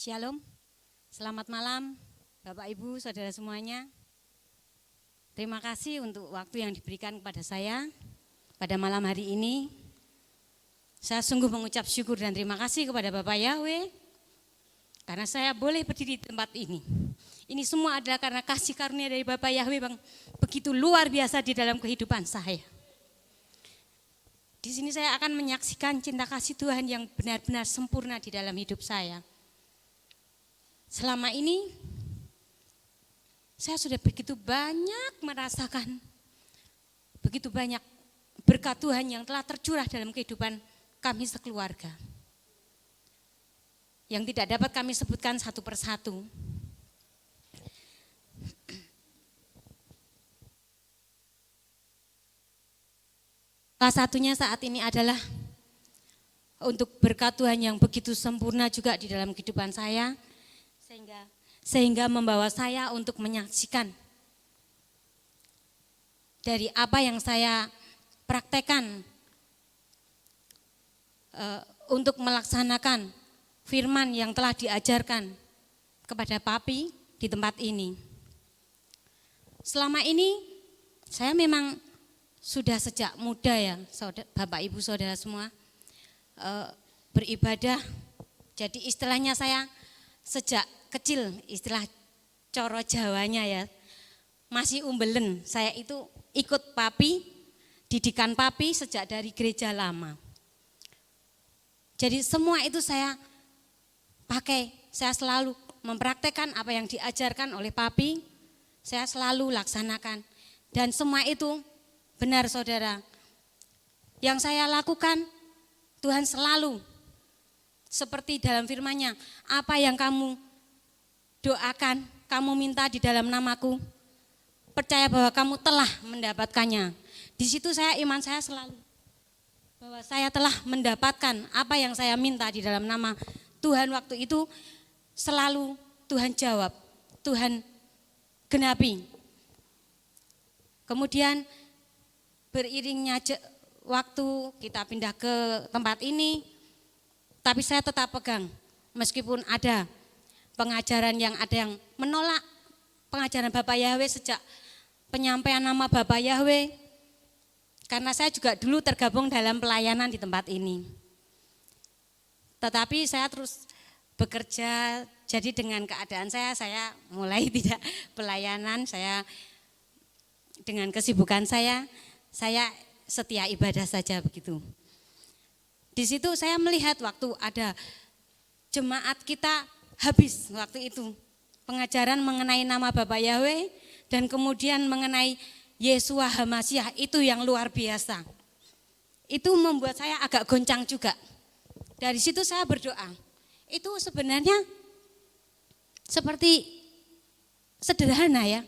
Shalom, selamat malam Bapak Ibu, Saudara semuanya. Terima kasih untuk waktu yang diberikan kepada saya pada malam hari ini. Saya sungguh mengucap syukur dan terima kasih kepada Bapak Yahweh karena saya boleh berdiri di tempat ini. Ini semua adalah karena kasih karunia dari Bapak Yahweh yang begitu luar biasa di dalam kehidupan saya. Di sini saya akan menyaksikan cinta kasih Tuhan yang benar-benar sempurna di dalam hidup saya. Selama ini saya sudah begitu banyak merasakan begitu banyak berkat Tuhan yang telah tercurah dalam kehidupan kami sekeluarga, yang tidak dapat kami sebutkan satu persatu. Salah satunya saat ini adalah untuk berkat Tuhan yang begitu sempurna juga di dalam kehidupan saya, sehingga membawa saya untuk menyaksikan dari apa yang saya praktekkan untuk melaksanakan firman yang telah diajarkan kepada Papi di tempat ini. Selama ini saya memang sudah sejak muda ya, Bapak Ibu Saudara semua, beribadah. Jadi istilahnya saya sejak kecil, istilah coro Jawanya ya, masih umbelen. Saya itu ikut Papi, didikan Papi sejak dari gereja lama. Jadi semua itu saya pakai, saya selalu mempraktekkan apa yang diajarkan oleh Papi, saya selalu laksanakan. Dan semua itu benar saudara, yang saya lakukan Tuhan selalu seperti dalam firman-Nya, apa yang kamu doakan, kamu minta di dalam namaku, percaya bahwa kamu telah mendapatkannya. Di situ iman saya selalu bahwa saya telah mendapatkan apa yang saya minta di dalam nama Tuhan. Waktu itu selalu Tuhan jawab, Tuhan genapi. Kemudian beriringnya waktu kita pindah ke tempat ini, tapi saya tetap pegang meskipun ada pengajaran yang menolak pengajaran Bapak Yahweh sejak penyampaian nama Bapak Yahweh, karena saya juga dulu tergabung dalam pelayanan di tempat ini. Tetapi saya terus bekerja, jadi dengan keadaan saya mulai tidak pelayanan, saya dengan kesibukan saya setia ibadah saja begitu. Di situ saya melihat waktu ada jemaat kita habis waktu itu pengajaran mengenai nama Bapak Yahweh dan kemudian mengenai Yeshua HaMasyiah, itu yang luar biasa. Itu membuat saya agak goncang juga. Dari situ saya berdoa. Itu sebenarnya seperti sederhana ya.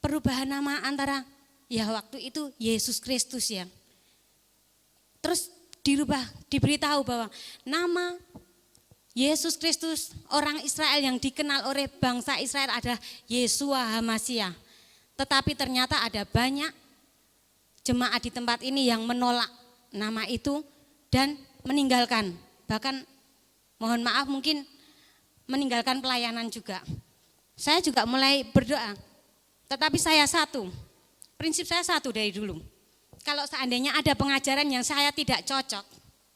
Perubahan nama antara ya waktu itu Yesus Kristus ya. Terus dirubah, diberitahu bahwa nama Yesus Kristus orang Israel yang dikenal oleh bangsa Israel adalah Yeshua HaMasyiah. Tetapi ternyata ada banyak jemaat di tempat ini yang menolak nama itu dan meninggalkan. Bahkan mohon maaf mungkin meninggalkan pelayanan juga. Saya juga mulai berdoa. Tetapi prinsip saya satu dari dulu. Kalau seandainya ada pengajaran yang saya tidak cocok,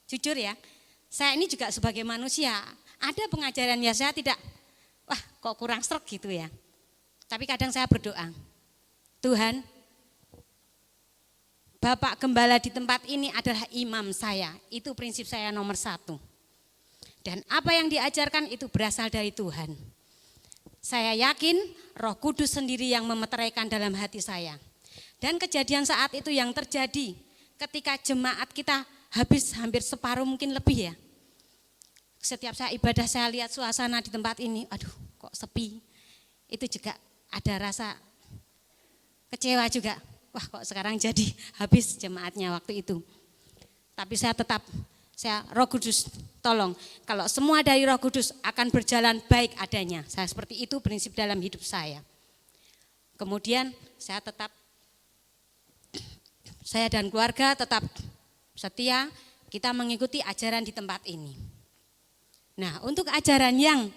jujur ya, saya ini juga sebagai manusia, ada pengajaran yang saya tidak, wah kok kurang sreg gitu ya. Tapi kadang saya berdoa, Tuhan, Bapak Gembala di tempat ini adalah imam saya, itu prinsip saya nomor 1. Dan apa yang diajarkan itu berasal dari Tuhan. Saya yakin Roh Kudus sendiri yang memeteraikan dalam hati saya. Dan kejadian saat itu yang terjadi ketika jemaat kita habis hampir separuh mungkin lebih ya. Setiap saya ibadah saya lihat suasana di tempat ini, aduh kok sepi. Itu juga ada rasa kecewa juga. Wah kok sekarang jadi habis jemaatnya waktu itu. Tapi Roh Kudus tolong, kalau semua dari Roh Kudus akan berjalan baik adanya. Saya seperti itu prinsip dalam hidup saya. Kemudian saya dan keluarga tetap setia, kita mengikuti ajaran di tempat ini. Nah, untuk ajaran yang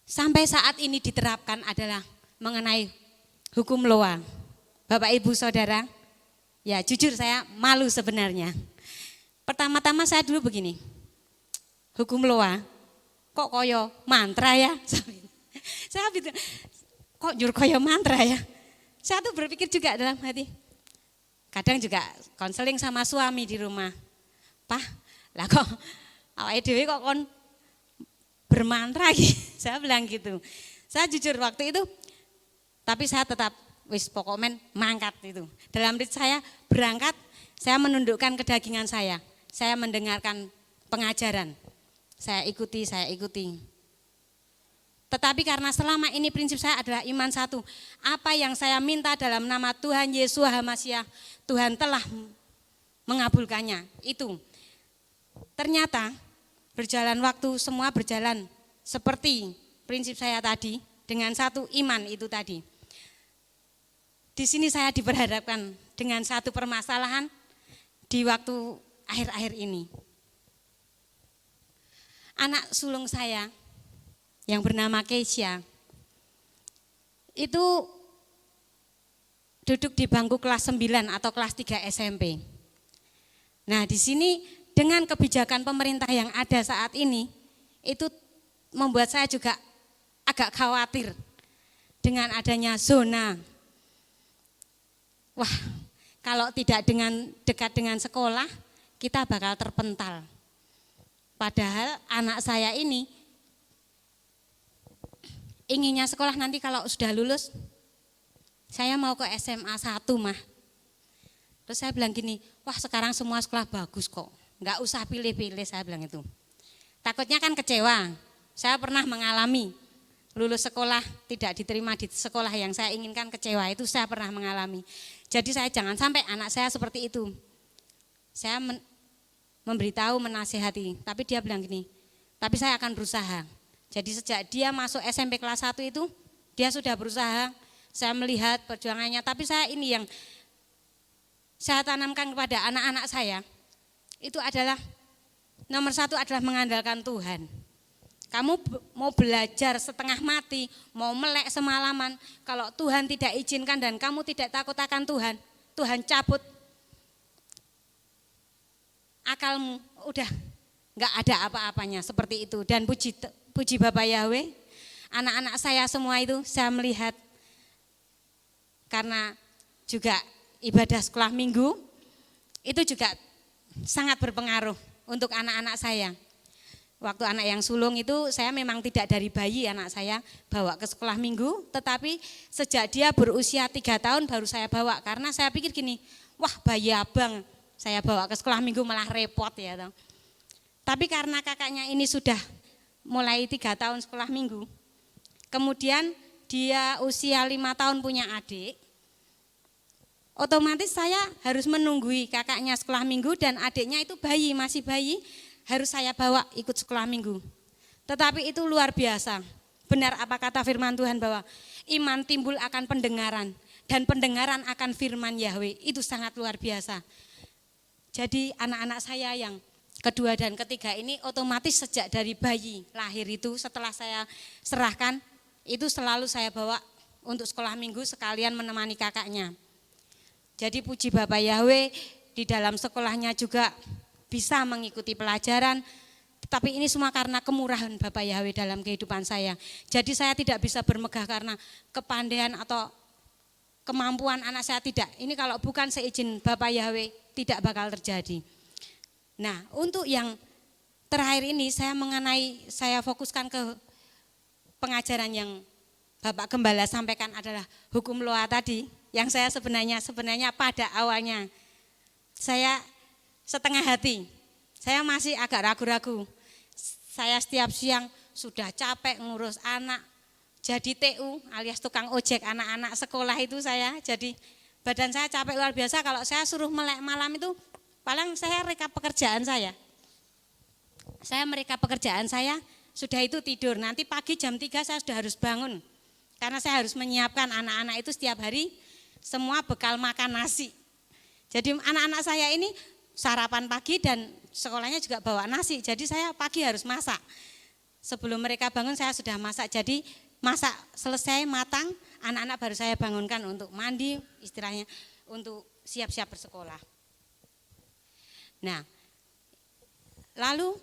sampai saat ini diterapkan adalah mengenai hukum Loa. Bapak Ibu Saudara, ya jujur saya malu sebenarnya. Pertama-tama saya dulu begini, hukum Loa kok koyo mantra ya? Saya pikir, kok jur koyo mantra ya? Saya tuh berpikir juga dalam hati, kadang juga konseling sama suami di rumah. Pak, lah kok awake dhewe kok kon bermantra gitu. Saya bilang gitu. Saya jujur waktu itu, tapi saya tetap wis pokoknya mangkat itu. Dalam diri saya berangkat, saya menundukkan kedagingan saya. Saya mendengarkan pengajaran. Saya ikuti. Tetapi karena selama ini prinsip saya adalah iman satu. Apa yang saya minta dalam nama Tuhan Yesus HaMasyiah, Tuhan telah mengabulkannya. Itu. Ternyata berjalan waktu semua berjalan seperti prinsip saya tadi dengan satu iman itu tadi. Di sini saya diperhadapkan dengan satu permasalahan di waktu akhir-akhir ini. Anak sulung saya yang bernama Keisha itu duduk di bangku kelas 9 atau kelas 3 SMP. Nah, di sini dengan kebijakan pemerintah yang ada saat ini, itu membuat saya juga agak khawatir dengan adanya zona. Wah, kalau tidak dekat dengan sekolah, kita bakal terpental. Padahal anak saya ini inginnya sekolah nanti kalau sudah lulus, saya mau ke SMA 1 mah. Terus saya bilang gini, wah sekarang semua sekolah bagus kok. Enggak usah pilih-pilih, saya bilang itu. Takutnya kan kecewa. Saya pernah mengalami lulus sekolah tidak diterima di sekolah yang saya inginkan, kecewa, itu saya pernah mengalami. Jadi saya jangan sampai anak saya seperti itu. Saya memberitahu, menasihati, tapi dia bilang gini, tapi saya akan berusaha. Jadi sejak dia masuk SMP kelas 1 itu, dia sudah berusaha, saya melihat perjuangannya, tapi saya ini yang saya tanamkan kepada anak-anak saya, itu adalah nomor 1 adalah mengandalkan Tuhan. Kamu mau belajar setengah mati, mau melek semalaman, kalau Tuhan tidak izinkan dan kamu tidak takut akan Tuhan, Tuhan cabut akalmu, udah gak ada apa-apanya seperti itu. Dan puji Bapak Yahweh, anak-anak saya semua itu saya melihat karena juga ibadah sekolah minggu, itu juga sangat berpengaruh untuk anak-anak saya. Waktu anak yang sulung itu saya memang tidak dari bayi anak saya bawa ke sekolah minggu, tetapi sejak dia berusia 3 tahun baru saya bawa, karena saya pikir gini, wah bayi abang saya bawa ke sekolah minggu malah repot ya. Tapi karena kakaknya ini sudah mulai 3 tahun sekolah minggu, kemudian dia usia 5 tahun punya adik, otomatis saya harus menunggui kakaknya sekolah minggu dan adiknya itu bayi, masih bayi, harus saya bawa ikut sekolah minggu. Tetapi itu luar biasa. Benar apa kata firman Tuhan bahwa iman timbul akan pendengaran dan pendengaran akan firman Yahweh. Itu sangat luar biasa. Jadi anak-anak saya yang kedua dan ketiga ini otomatis sejak dari bayi lahir itu setelah saya serahkan, itu selalu saya bawa untuk sekolah minggu sekalian menemani kakaknya. Jadi puji Bapak Yahweh, di dalam sekolahnya juga bisa mengikuti pelajaran, tapi ini semua karena kemurahan Bapak Yahweh dalam kehidupan saya. Jadi saya tidak bisa bermegah karena kepandaian atau kemampuan anak saya, tidak. Ini kalau bukan seizin Bapak Yahweh tidak bakal terjadi. Nah, untuk yang terakhir ini saya fokuskan ke pengajaran yang Bapak Gembala sampaikan adalah hukum Loa tadi, yang saya sebenarnya pada awalnya saya setengah hati, saya masih agak ragu-ragu. Saya setiap siang sudah capek ngurus anak, jadi TU alias tukang ojek anak-anak sekolah itu saya, jadi badan saya capek luar biasa. Kalau saya suruh melek malam itu, paling saya rekap pekerjaan saya. Saya merekap pekerjaan saya, sudah itu tidur, nanti pagi jam 3 saya sudah harus bangun. Karena saya harus menyiapkan anak-anak itu setiap hari semua bekal makan nasi. Jadi anak-anak saya ini sarapan pagi dan sekolahnya juga bawa nasi. Jadi saya pagi harus masak. Sebelum mereka bangun saya sudah masak. Jadi masak selesai matang, anak-anak baru saya bangunkan untuk mandi, istilahnya untuk siap-siap bersekolah. Nah, lalu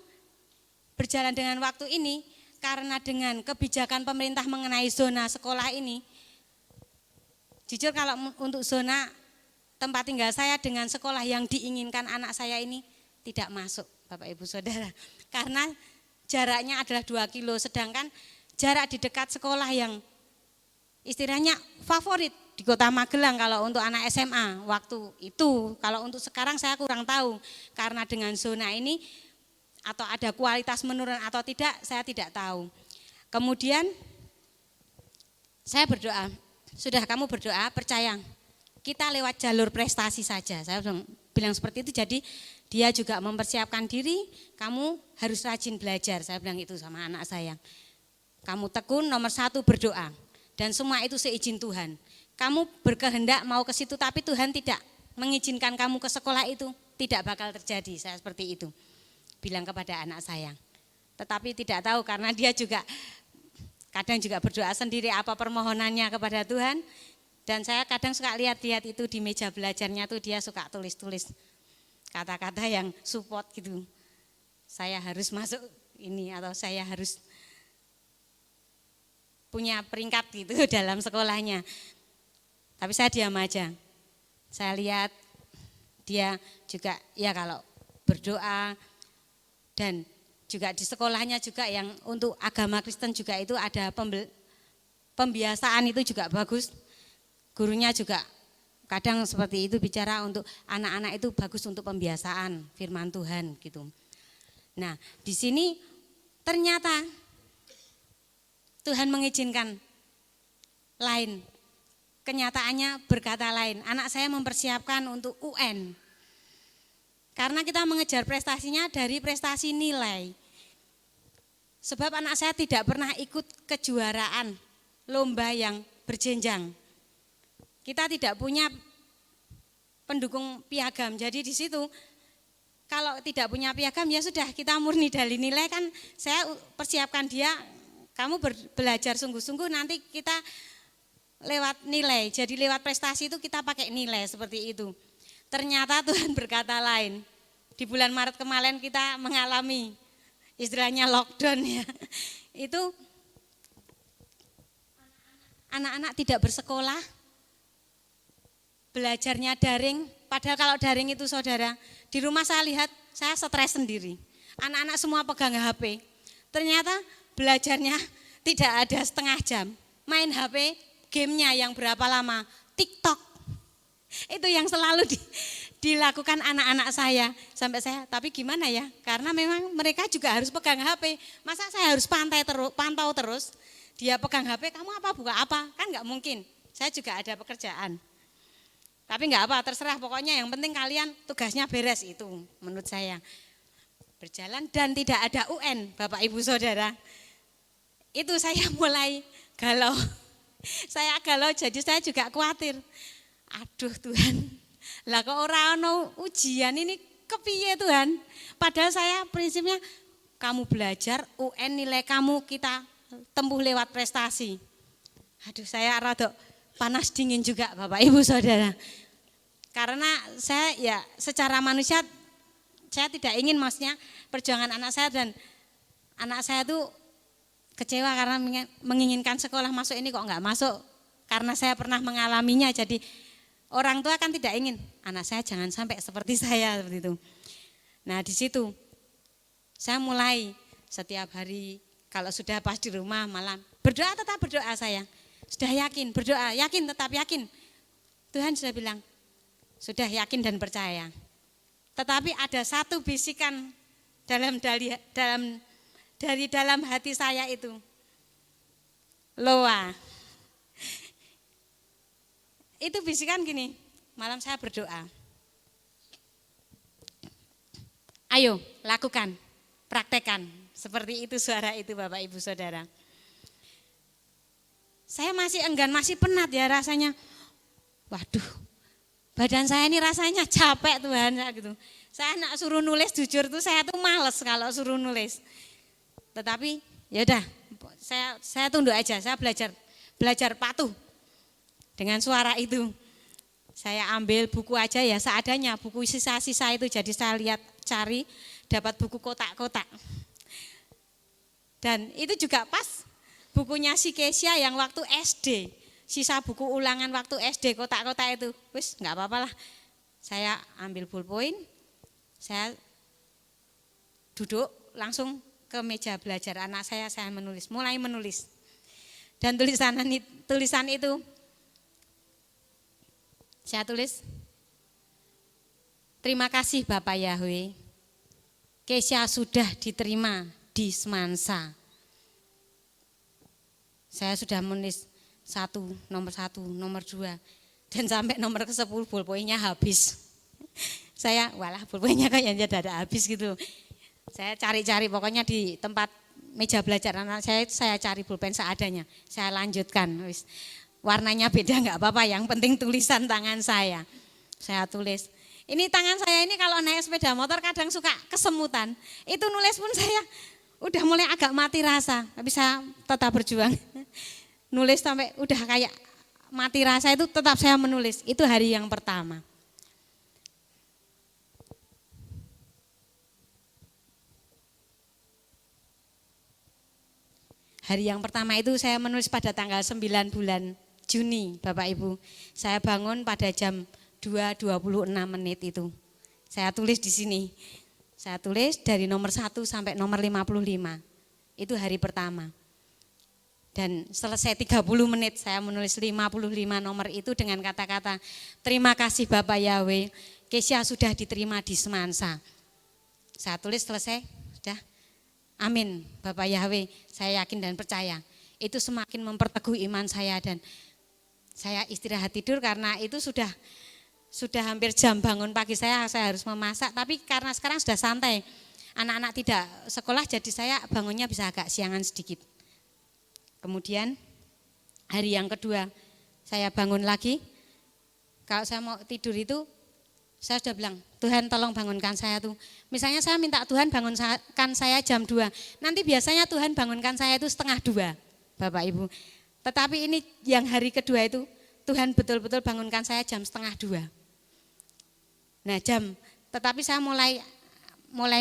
berjalan dengan waktu ini, karena dengan kebijakan pemerintah mengenai zona sekolah ini, jujur kalau untuk zona tempat tinggal saya dengan sekolah yang diinginkan anak saya ini tidak masuk, Bapak Ibu Saudara. Karena jaraknya adalah 2 kilo, sedangkan jarak di dekat sekolah yang istilahnya favorit di Kota Magelang kalau untuk anak SMA waktu itu. Kalau untuk sekarang saya kurang tahu, karena dengan zona ini atau ada kualitas menurun atau tidak, saya tidak tahu. Kemudian saya berdoa, sudah kamu berdoa, percaya kita lewat jalur prestasi saja. Saya bilang seperti itu, jadi dia juga mempersiapkan diri, kamu harus rajin belajar. Saya bilang itu sama anak saya. Kamu tekun, nomor 1 berdoa, dan semua itu seizin Tuhan. Kamu berkehendak mau ke situ, tapi Tuhan tidak mengizinkan kamu ke sekolah itu, tidak bakal terjadi. Saya seperti itu bilang kepada anak saya. Tetapi tidak tahu, karena dia juga kadang juga berdoa sendiri apa permohonannya kepada Tuhan. Dan saya kadang suka lihat-lihat itu di meja belajarnya tuh, dia suka tulis-tulis kata-kata yang support gitu. Saya harus masuk ini atau saya harus punya peringkat gitu dalam sekolahnya. Tapi saya diam aja. Saya lihat dia juga ya kalau berdoa, dan juga di sekolahnya juga yang untuk agama Kristen juga itu ada pembiasaan itu juga bagus. Gurunya juga kadang seperti itu bicara untuk anak-anak itu bagus untuk pembiasaan firman Tuhan gitu. Nah, di sini ternyata Tuhan mengizinkan lain. Kenyataannya berkata lain. Anak saya mempersiapkan untuk UN. Karena kita mengejar prestasinya dari prestasi nilai. Sebab anak saya tidak pernah ikut kejuaraan lomba yang berjenjang. Kita tidak punya pendukung piagam. Jadi di situ kalau tidak punya piagam ya sudah, kita murni dari nilai. Kan saya persiapkan dia, kamu belajar sungguh-sungguh, nanti kita lewat nilai. Jadi lewat prestasi itu kita pakai nilai seperti itu. Ternyata Tuhan berkata lain. Di bulan Maret kemarin kita mengalami istilahnya lockdown ya. Itu anak-anak tidak bersekolah, belajarnya daring. Padahal kalau daring itu saudara, di rumah saya lihat saya stres sendiri. Anak-anak semua pegang HP. Ternyata belajarnya tidak ada setengah jam. Main HP, gamenya yang berapa lama? TikTok. Itu yang selalu dilakukan anak-anak saya. Sampai saya, tapi gimana ya? Karena memang mereka juga harus pegang HP. Masa saya harus pantau terus? Dia pegang HP, kamu apa buka apa? Kan enggak mungkin. Saya juga ada pekerjaan. Tapi enggak apa, terserah, pokoknya yang penting kalian tugasnya beres, itu menurut saya. Berjalan dan tidak ada UN, Bapak Ibu Saudara. Itu saya mulai galau. Saya galau, jadi saya juga khawatir. Aduh Tuhan, lah kok ora ono ujian ini kepiye Tuhan? Padahal saya prinsipnya kamu belajar UN, nilai kamu kita tempuh lewat prestasi. Aduh, saya rada panas dingin juga Bapak Ibu Saudara. Karena saya ya secara manusia saya tidak ingin, maksudnya perjuangan anak saya, dan anak saya tuh kecewa karena menginginkan sekolah masuk ini kok enggak masuk. Karena saya pernah mengalaminya, jadi orang tua kan tidak ingin anak saya jangan sampai seperti saya seperti itu. Nah, di situ saya mulai setiap hari kalau sudah pas di rumah malam berdoa, tetap berdoa saya. Sudah yakin, berdoa, yakin, tetap yakin. Tuhan sudah bilang, sudah yakin dan percaya. Tetapi ada satu bisikan dari dalam hati saya itu. Loa. Itu bisikan gini, malam saya berdoa. Ayo, lakukan, praktekkan. Seperti itu suara itu Bapak Ibu Saudara. Saya masih enggan, masih penat ya rasanya. Waduh, badan saya ini rasanya capek Tuhan gitu. Saya nak suruh nulis jujur tuh saya tuh males kalau suruh nulis. Tetapi ya udah, saya tunduk aja, saya belajar patuh dengan suara itu. Saya ambil buku aja ya seadanya, buku sisa-sisa itu, jadi saya lihat cari dapat buku kotak-kotak. Dan itu juga pas bukunya si Kesia yang waktu SD, sisa buku ulangan waktu SD kotak-kotak itu, wis nggak apa-apa lah. Saya ambil ballpoint, saya duduk langsung ke meja belajar anak saya mulai menulis. Dan tulisan itu saya tulis, terima kasih Bapak Yahweh, Kesia sudah diterima di Semansa. Saya sudah menulis nomor 1, nomor 2, dan sampai nomor ke-10 ballpointnya habis. Saya, walah ballpointnya kayaknya ada habis gitu. Saya cari-cari pokoknya di tempat meja belajar anak saya cari pulpen seadanya. Saya lanjutkan, warnanya beda nggak apa-apa, yang penting tulisan tangan saya. Saya tulis. Ini tangan saya ini kalau naik sepeda motor kadang suka kesemutan. Itu nulis pun saya udah mulai agak mati rasa, tapi saya tetap berjuang. Nulis sampai udah kayak mati rasa itu tetap saya menulis. Itu hari yang pertama. Hari yang pertama itu saya menulis pada tanggal 9 bulan Juni, Bapak Ibu. Saya bangun pada jam 2.26 itu. Saya tulis di sini. Saya tulis dari nomor 1 sampai nomor 55. Itu hari pertama. Dan selesai 30 menit saya menulis 55 nomor itu dengan kata-kata, terima kasih Bapak Yahweh, Kesia sudah diterima di Semansa. Saya tulis selesai, sudah. Amin, Bapak Yahweh, saya yakin dan percaya. Itu semakin memperteguh iman saya dan saya istirahat tidur karena itu sudah hampir jam bangun pagi saya harus memasak. Tapi karena sekarang sudah santai, anak-anak tidak sekolah jadi saya bangunnya bisa agak siangan sedikit. Kemudian hari yang kedua saya bangun lagi, kalau saya mau tidur itu saya sudah bilang, Tuhan tolong bangunkan saya tuh. Misalnya saya minta Tuhan bangunkan saya jam 2. Nanti biasanya Tuhan bangunkan saya itu 1:30, Bapak Ibu. Tetapi ini yang hari kedua itu Tuhan betul-betul bangunkan saya jam 1:30. Nah tetapi saya mulai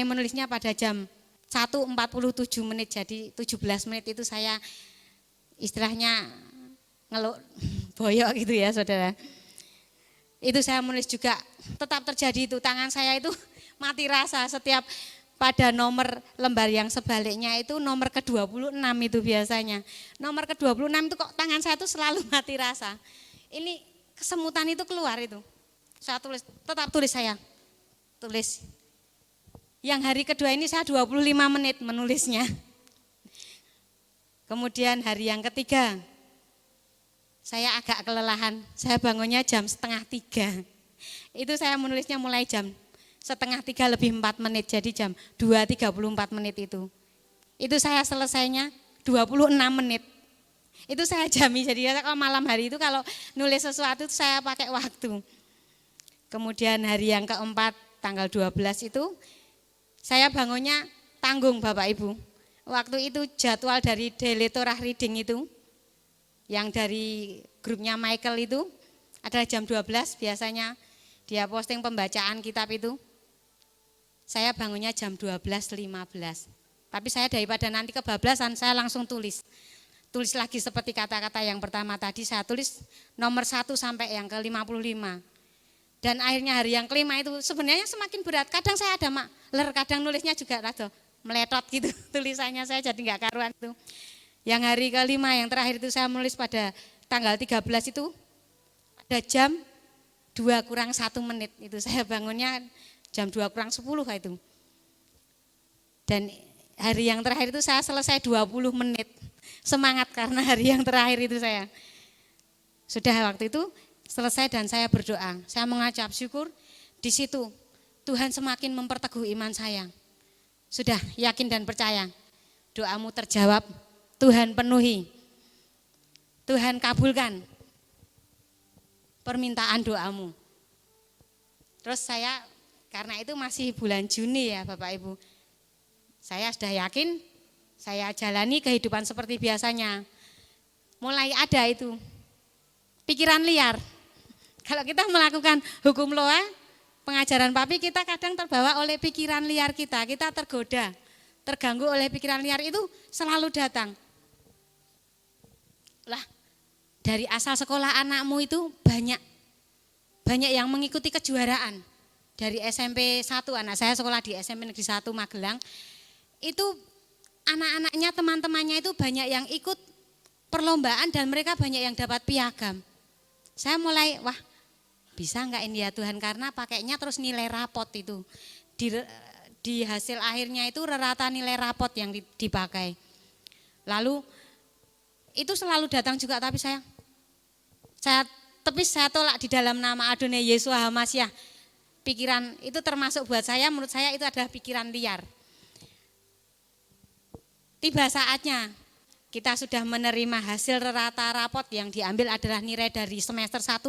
menulisnya pada jam 1:47 menit. Jadi 17 menit itu saya istilahnya ngeluk boyok gitu ya saudara. Itu saya menulis juga tetap terjadi itu, tangan saya itu mati rasa setiap pada nomor lembar yang sebaliknya itu nomor ke-26 itu biasanya. Nomor ke-26 itu kok tangan saya itu selalu mati rasa. Ini kesemutan itu keluar itu. Saya tulis, tetap tulis saya. Tulis. Yang hari kedua ini saya 25 menit menulisnya. Kemudian hari yang ketiga, saya agak kelelahan, saya bangunnya jam 2:30. Itu saya menulisnya mulai jam 2:30 lebih 4 menit, jadi jam 2:34 menit itu. Itu saya selesainya 26 menit. Itu saya jami, jadi kalau malam hari itu kalau nulis sesuatu itu saya pakai waktu. Kemudian hari yang keempat, tanggal 12 itu, saya bangunnya tanggung Bapak Ibu. Waktu itu jadwal dari Daily Torah Reading itu, yang dari grupnya Michael itu adalah jam 12 biasanya dia posting pembacaan kitab itu. Saya bangunnya jam 12.15. Tapi saya daripada nanti kebablasan saya langsung tulis. Tulis lagi seperti kata-kata yang pertama tadi saya tulis nomor 1 sampai yang ke-55. Dan akhirnya hari yang kelima itu sebenarnya semakin berat. Kadang saya ada maler, kadang nulisnya juga rada meletot gitu tulisannya saya jadi enggak karuan itu. Yang hari kelima yang terakhir itu saya menulis pada tanggal 13 itu ada jam 2:01 menit. Itu saya bangunnya jam 2:10 itu. Dan hari yang terakhir itu saya selesai 20 menit. Semangat karena hari yang terakhir itu saya. Sudah waktu itu selesai dan saya berdoa. Saya mengucap syukur, di situ Tuhan semakin memperteguh iman saya. Sudah yakin dan percaya, doamu terjawab, Tuhan penuhi, Tuhan kabulkan permintaan doamu. Terus saya Karena itu masih bulan Juni ya Bapak Ibu. Saya sudah yakin saya jalani kehidupan seperti biasanya. Mulai ada itu pikiran liar. Kalau kita melakukan hukum Loa, pengajaran Papi, kita kadang terbawa oleh pikiran liar kita tergoda, terganggu oleh pikiran liar itu selalu datang. Lah, dari asal sekolah anakmu itu banyak yang mengikuti kejuaraan. Dari SMP 1, anak saya sekolah di SMP Negeri 1 Magelang, itu anak-anaknya, teman-temannya itu banyak yang ikut perlombaan dan mereka banyak yang dapat piagam. Saya mulai, wah bisa enggak ini ya Tuhan, karena pakainya terus nilai rapot itu. Di hasil akhirnya itu rata nilai rapot yang dipakai. Lalu itu selalu datang juga, tapi saya tolak di dalam nama Adonai Yesus Hamasyah. Pikiran itu termasuk buat saya, menurut saya itu adalah pikiran liar. Tiba saatnya kita sudah menerima hasil rata rapot yang diambil adalah nilai dari semester 1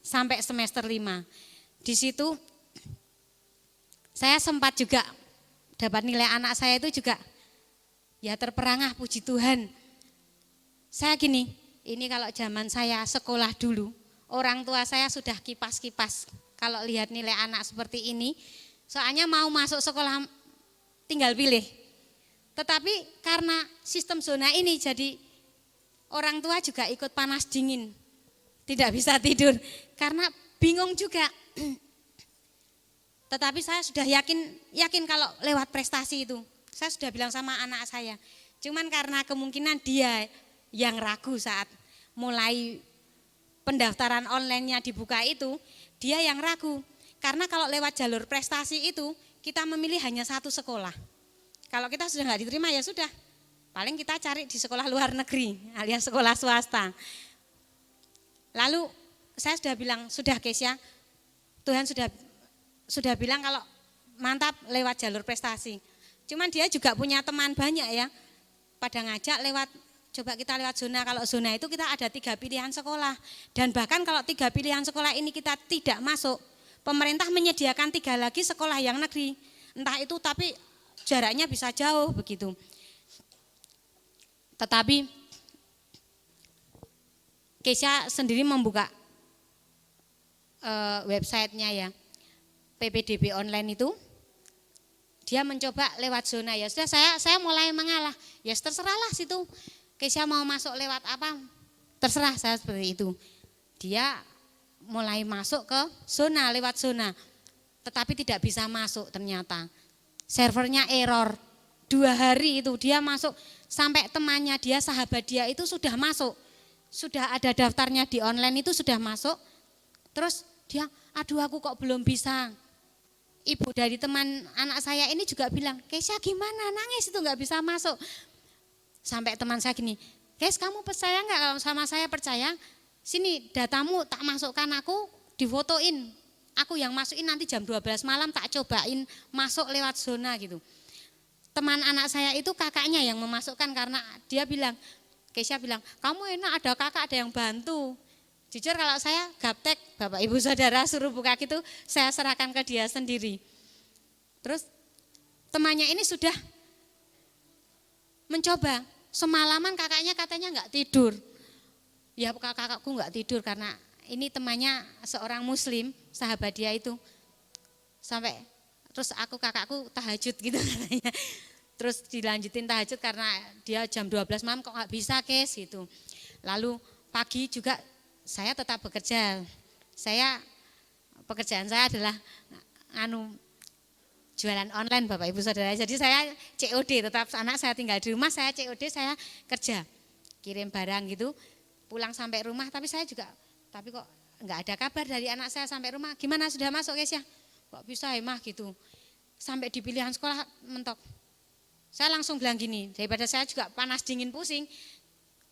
sampai semester 5. Di situ saya sempat juga dapat nilai anak saya itu juga ya terperangah, puji Tuhan. Saya gini, ini kalau zaman saya sekolah dulu, orang tua saya sudah kipas-kipas kalau lihat nilai anak seperti ini, soalnya mau masuk sekolah tinggal pilih. Tetapi karena sistem zona ini jadi orang tua juga ikut panas dingin, tidak bisa tidur karena bingung juga. Tetapi saya sudah yakin kalau lewat prestasi itu, saya sudah bilang sama anak saya. Cuman karena kemungkinan dia yang ragu saat mulai pendaftaran online-nya dibuka itu, dia yang ragu. Karena kalau lewat jalur prestasi itu, kita memilih hanya satu sekolah. Kalau kita sudah nggak diterima ya sudah, paling kita cari di sekolah luar negeri alias sekolah swasta. Lalu saya sudah bilang, sudah Kesya, Tuhan sudah bilang kalau mantap lewat jalur prestasi. Cuman dia juga punya teman banyak ya, pada ngajak coba kita lewat zona. Kalau zona itu kita ada 3 pilihan sekolah. Dan bahkan kalau 3 pilihan sekolah ini kita tidak masuk, pemerintah menyediakan 3 lagi sekolah yang negeri. Entah itu tapi jaraknya bisa jauh begitu. Tetapi Kesya sendiri membuka websitenya ya, PPDB online itu. Dia mencoba lewat zona, ya sudah saya mulai mengalah. Ya terserahlah situ. Kesya mau masuk lewat apa? Terserah saya seperti itu. Dia mulai masuk ke zona, lewat zona. Tetapi tidak bisa masuk ternyata. Servernya error. 2 hari itu dia masuk, sampai temannya dia, sahabat dia itu sudah masuk. Sudah ada daftarnya di online itu sudah masuk. Terus dia, aduh aku kok belum bisa. Ibu dari teman anak saya ini juga bilang, Kesya gimana, nangis itu gak bisa masuk. Sampai teman saya gini, Kes kamu percaya gak? Kalau sama saya percaya, sini datamu tak masukkan aku, difotoin. Aku yang masukin nanti jam 12 malam tak cobain masuk lewat zona gitu. Teman anak saya itu kakaknya yang memasukkan karena dia bilang, Kesya bilang, kamu enak ada kakak, ada yang bantu. Jujur kalau saya gaptek, Bapak Ibu Saudara suruh buka gitu, saya serahkan ke dia sendiri. Terus temannya ini sudah mencoba, semalaman kakaknya katanya enggak tidur. Ya kakakku enggak tidur karena ini temannya seorang muslim, sahabat dia itu. Sampai terus kakakku tahajud gitu katanya. Terus dilanjutin tahajud karena dia jam 12 malam kok enggak bisa Kes gitu. Lalu pagi juga saya tetap bekerja. Pekerjaan saya adalah jualan online Bapak Ibu Saudara. Jadi saya COD, tetap anak saya tinggal di rumah, saya COD, saya kerja. Kirim barang gitu, pulang sampai rumah, tapi kok enggak ada kabar dari anak saya sampai rumah. Gimana sudah masuk Kesya? Kok bisa emah gitu. Sampai di pilihan sekolah mentok. Saya langsung bilang gini, daripada saya juga panas dingin pusing,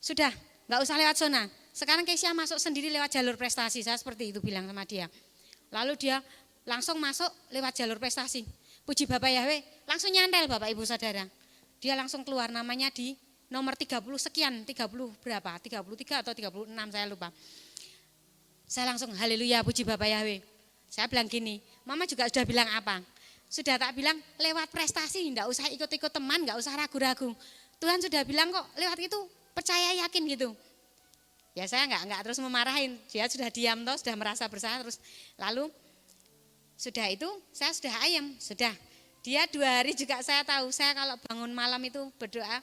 sudah enggak usah lewat zona. Sekarang Kesya masuk sendiri lewat jalur prestasi, saya seperti itu bilang sama dia. Lalu dia langsung masuk lewat jalur prestasi. Puji Bapak Yahweh, langsung nyantel Bapak Ibu Saudara. Dia langsung keluar namanya di nomor 30 sekian, 30 berapa, 33 atau 36 saya lupa. Saya langsung haleluya puji Bapak Yahweh. Saya bilang gini, Mama juga sudah bilang apa? Sudah tak bilang lewat prestasi, enggak usah ikut-ikut teman, enggak usah ragu-ragu. Tuhan sudah bilang kok lewat itu percaya yakin gitu. Ya saya enggak terus memarahin, dia sudah diam toh, sudah merasa bersalah terus. Lalu sudah itu saya sudah ayam, sudah. Dia 2 hari juga saya tahu, saya kalau bangun malam itu berdoa,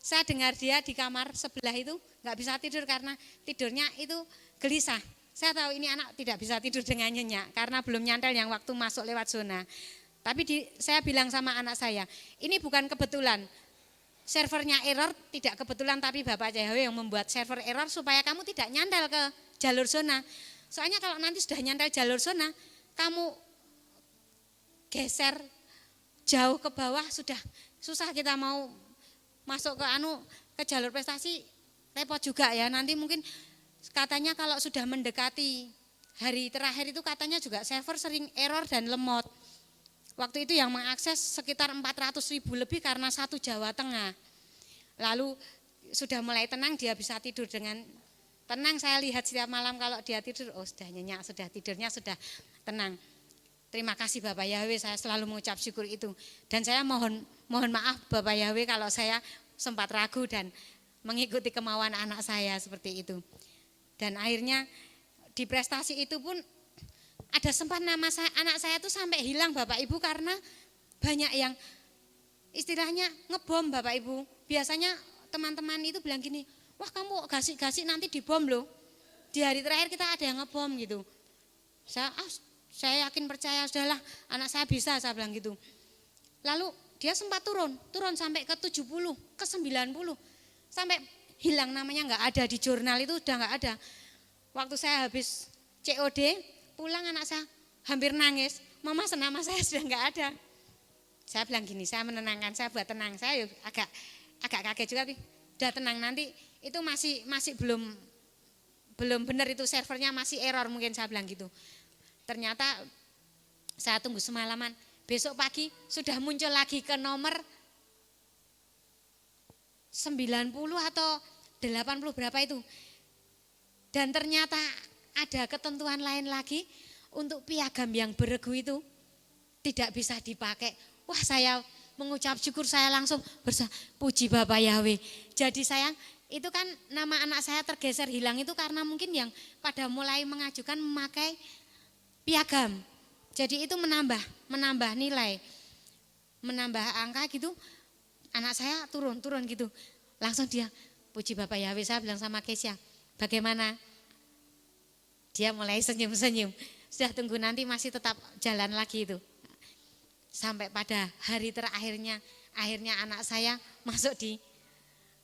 saya dengar dia di kamar sebelah itu enggak bisa tidur karena tidurnya itu gelisah. Saya tahu ini anak tidak bisa tidur dengan nyenyak karena belum nyantel yang waktu masuk lewat zona. Tapi saya bilang sama anak saya, ini bukan kebetulan. Servernya error tidak kebetulan, tapi Bapak Yahweh yang membuat server error supaya kamu tidak nyantel ke jalur zona. Soalnya kalau nanti sudah nyantel jalur zona, kamu geser jauh ke bawah sudah susah kita mau masuk ke jalur prestasi, repot juga ya. Nanti mungkin katanya kalau sudah mendekati hari terakhir itu katanya juga server sering error dan lemot. Waktu itu yang mengakses sekitar 400.000 lebih karena 1 Jawa Tengah. Lalu sudah mulai tenang, dia bisa tidur dengan tenang. Saya lihat setiap malam kalau dia tidur, oh sudah nyenyak, sudah tidurnya sudah tenang. Terima kasih Bapak Yahweh, saya selalu mengucap syukur itu. Dan saya mohon maaf Bapak Yahweh kalau saya sempat ragu dan mengikuti kemauan anak saya seperti itu. Dan akhirnya di prestasi itu pun ada sempat nama anak saya itu sampai hilang Bapak Ibu karena banyak yang istilahnya ngebom Bapak Ibu. Biasanya teman-teman itu bilang gini, wah kamu gasik-gasik nanti dibom loh. Di hari terakhir kita ada yang ngebom gitu. Saya yakin percaya sudahlah anak saya bisa, saya bilang gitu. Lalu dia sempat turun sampai ke 70, ke 90. Sampai hilang namanya enggak ada di jurnal itu udah enggak ada. Waktu saya habis COD, pulang anak saya hampir nangis. Mama nama saya sudah enggak ada. Saya bilang gini, saya menenangkan, saya buat tenang. Saya agak kaget juga, tapi udah tenang nanti itu masih belum benar itu servernya masih error mungkin saya bilang gitu. Ternyata saya tunggu semalaman, besok pagi sudah muncul lagi ke nomor 90 atau 80 berapa itu. Dan ternyata ada ketentuan lain lagi untuk piagam yang beregu itu tidak bisa dipakai. Wah saya mengucap syukur, saya langsung puji Bapak Yahweh. Jadi sayang itu kan nama anak saya tergeser hilang itu karena mungkin yang pada mulai mengajukan memakai piagam. Jadi itu menambah nilai, menambah angka gitu. Anak saya turun gitu. Langsung dia puji Bapak Yahweh. Saya bilang sama Kesia, bagaimana? Dia mulai senyum-senyum. Sudah tunggu nanti masih tetap jalan lagi itu. Sampai pada hari terakhirnya, akhirnya anak saya masuk di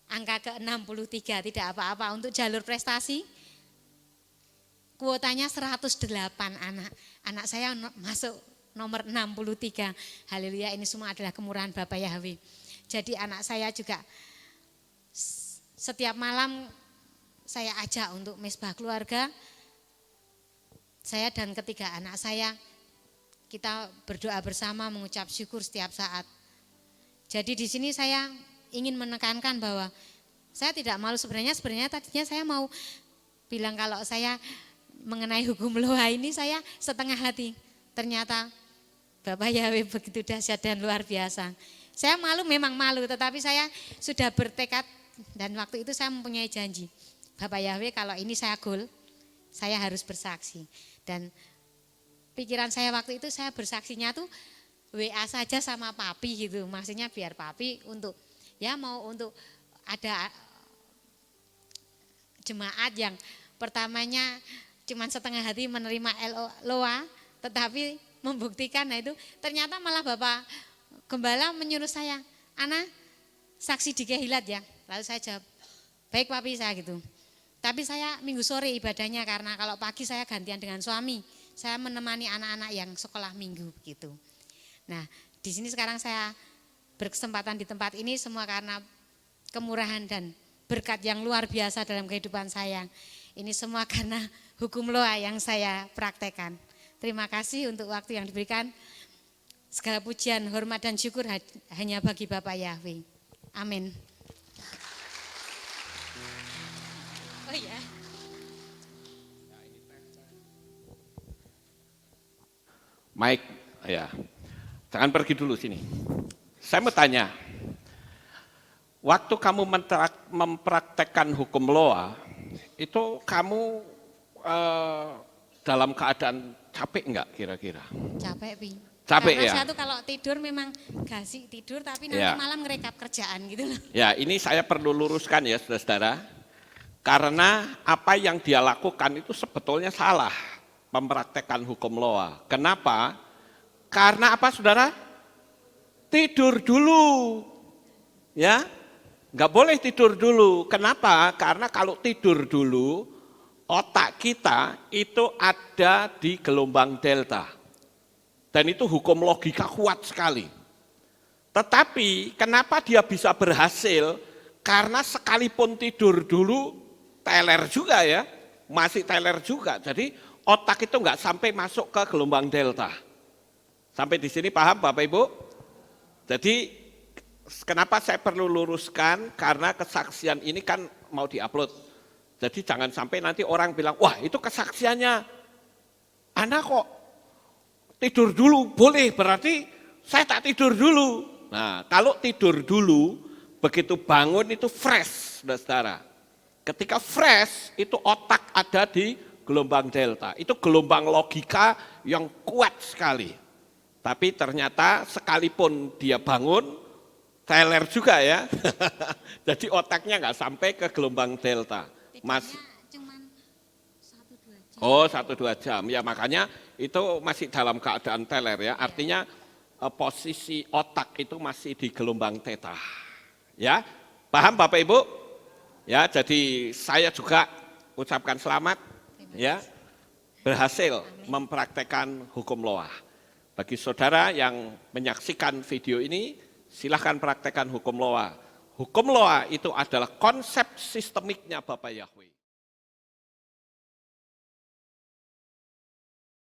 angka ke-63, tidak apa-apa untuk jalur prestasi. Kuotanya 108 anak. Anak saya masuk nomor 63. Haleluya, ini semua adalah kemurahan Bapak Yahweh. Jadi anak saya juga setiap malam saya ajak untuk mesbah keluarga. Saya dan ketiga anak saya, kita berdoa bersama mengucap syukur setiap saat. Jadi di sini saya ingin menekankan bahwa saya tidak malu, sebenarnya tadinya saya mau bilang kalau saya mengenai hukum Loa ini saya setengah hati. Ternyata Bapak Yahweh begitu dahsyat dan luar biasa. Saya memang malu, tetapi saya sudah bertekad dan waktu itu saya mempunyai janji. Bapak Yahweh kalau ini saya goal, saya harus bersaksi. Dan pikiran saya waktu itu saya bersaksinya tuh WA saja sama papi gitu. Maksudnya biar papi untuk untuk ada jemaat yang pertamanya cuma setengah hati menerima Loa, tetapi membuktikan. Nah itu ternyata malah Bapak Gembala menyuruh saya, Ana saksi di Kehilat ya. Lalu saya jawab, baik papi saya gitu. Tapi saya minggu sore ibadahnya karena kalau pagi saya gantian dengan suami. Saya menemani anak-anak yang sekolah minggu gitu. Nah di sini sekarang saya berkesempatan di tempat ini semua karena kemurahan dan berkat yang luar biasa dalam kehidupan saya. Ini semua karena hukum Loa yang saya praktekkan. Terima kasih untuk waktu yang diberikan. Segala pujian, hormat dan syukur hanya bagi Bapak Yahweh. Amin. Oh ya. Mike, ya. Jangan pergi dulu sini. Saya mau tanya, waktu kamu mempraktekkan hukum Loa, itu kamu dalam keadaan capek enggak kira-kira? Capek, Pi. Capek Karena ya? saya tuh kalau tidur memang gasik tidur, tapi nanti Ya. malam ngerekap kerjaan gitu loh. Ya, ini saya perlu luruskan ya, saudara-saudara. Karena apa yang dia lakukan itu sebetulnya salah, mempraktekkan hukum Loa. Kenapa? Karena apa, saudara? Tidur dulu, ya, nggak boleh tidur dulu. Kenapa? Karena kalau tidur dulu, otak kita itu ada di gelombang delta. Dan itu hukum logika kuat sekali. Tetapi kenapa dia bisa berhasil? Karena sekalipun tidur dulu, teler juga ya, masih teler juga. Jadi otak itu nggak sampai masuk ke gelombang delta. Sampai di sini paham Bapak Ibu? Jadi kenapa saya perlu luruskan? Karena kesaksian ini kan mau diupload. Jadi jangan sampai nanti orang bilang, wah itu kesaksiannya Anda kok tidur dulu, boleh berarti saya tak tidur dulu. Nah kalau tidur dulu, begitu bangun itu fresh, saudara. Ketika fresh itu otak ada di gelombang delta. Itu gelombang logika yang kuat sekali. Tapi ternyata sekalipun dia bangun, teler juga ya. Jadi otaknya nggak sampai ke gelombang delta. Mas, Cuman 1-2 jam. oh 1-2 jam, ya makanya itu masih dalam keadaan teler ya. Artinya posisi otak itu masih di gelombang theta. Ya, paham Bapak Ibu? Ya, jadi saya juga ucapkan selamat ya, berhasil mempraktekkan hukum Loa. Bagi saudara yang menyaksikan video ini, silahkan praktekkan hukum Loa. Hukum Loa itu adalah konsep sistemiknya Bapak Yahweh.